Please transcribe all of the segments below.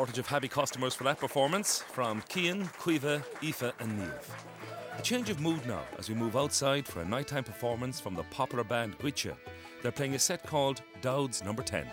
Shortage of happy customers for that performance from Cian, Cuiva, Aoife and Niamh. A change of mood now as we move outside for a nighttime performance from the popular band Goitia. They're playing a set called Dowd's Number 10.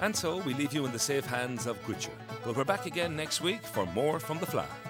And so we leave you in the safe hands of Goitia. But we're back again next week for more from the Fleadh.